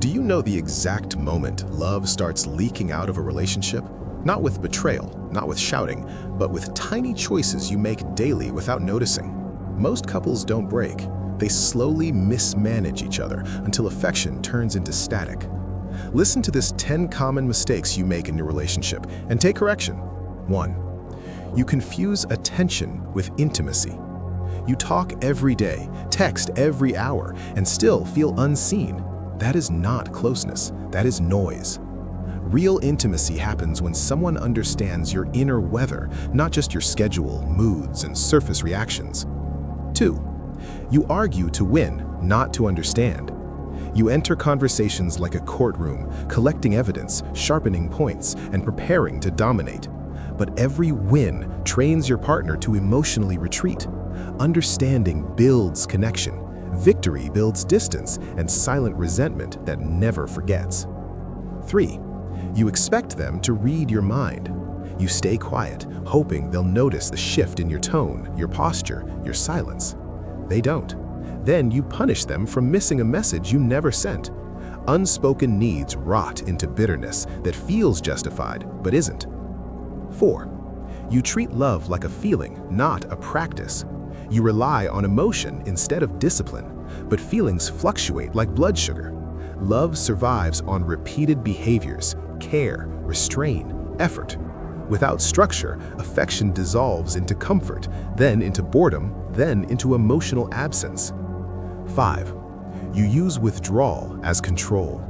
Do you know the exact moment love starts leaking out of a relationship? Not with betrayal, not with shouting, but with tiny choices you make daily without noticing. Most couples don't break. They slowly mismanage each other until affection turns into static. Listen to this 10 common mistakes you make in your relationship and take correction. 1. You confuse attention with intimacy. You talk every day, text every hour, and still feel unseen. That is not closeness, that is noise. Real intimacy happens when someone understands your inner weather, not just your schedule, moods, and surface reactions. 2. You argue to win, not to understand. You enter conversations like a courtroom, collecting evidence, sharpening points, and preparing to dominate. But every win trains your partner to emotionally retreat. Understanding builds connection. Victory builds distance and silent resentment that never forgets. 3. You expect them to read your mind. You stay quiet, hoping they'll notice the shift in your tone, your posture, your silence. They don't. Then you punish them for missing a message you never sent. Unspoken needs rot into bitterness that feels justified but isn't. 4. You treat love like a feeling, not a practice. You rely on emotion instead of discipline, but feelings fluctuate like blood sugar. Love survives on repeated behaviors, care, restraint, effort. Without structure, affection dissolves into comfort, then into boredom, then into emotional absence. 5. You use withdrawal as control.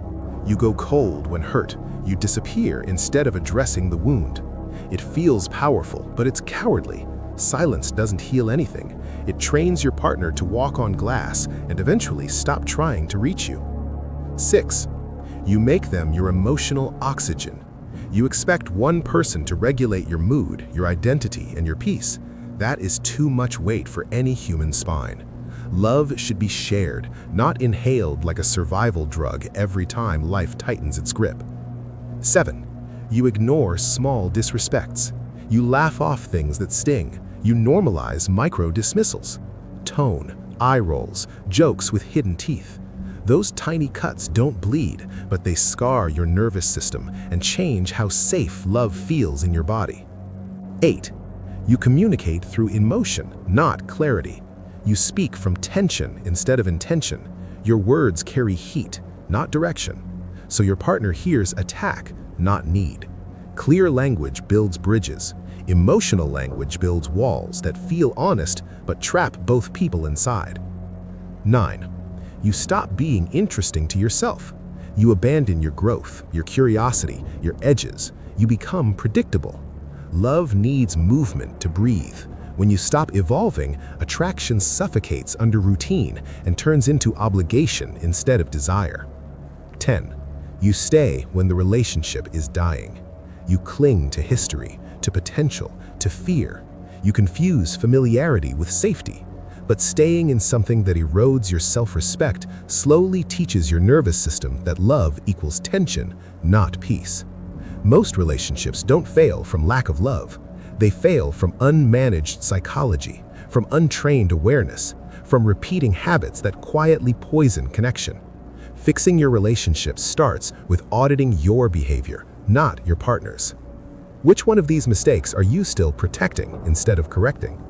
You go cold when hurt. You disappear instead of addressing the wound. It feels powerful, but it's cowardly. Silence doesn't heal anything. It trains your partner to walk on glass and eventually stop trying to reach you. 6. You make them your emotional oxygen. You expect one person to regulate your mood, your identity, and your peace. That is too much weight for any human spine. Love should be shared, not inhaled like a survival drug every time life tightens its grip. 7. You ignore small disrespects. You laugh off things that sting. You normalize micro-dismissals. Tone, eye rolls, jokes with hidden teeth. Those tiny cuts don't bleed, but they scar your nervous system and change how safe love feels in your body. 8. You communicate through emotion, not clarity. You speak from tension instead of intention. Your words carry heat, not direction. So your partner hears attack, not need. Clear language builds bridges. Emotional language builds walls that feel honest but trap both people inside. 9. You stop being interesting to yourself. You abandon your growth, your curiosity, your edges. You become predictable. Love needs movement to breathe. When you stop evolving, attraction suffocates under routine and turns into obligation instead of desire. 10. You stay when the relationship is dying. You cling to history, to potential, to fear. You confuse familiarity with safety. But staying in something that erodes your self-respect slowly teaches your nervous system that love equals tension, not peace. Most relationships don't fail from lack of love. They fail from unmanaged psychology, from untrained awareness, from repeating habits that quietly poison connection. Fixing your relationship starts with auditing your behavior, not your partner's. Which one of these mistakes are you still protecting instead of correcting?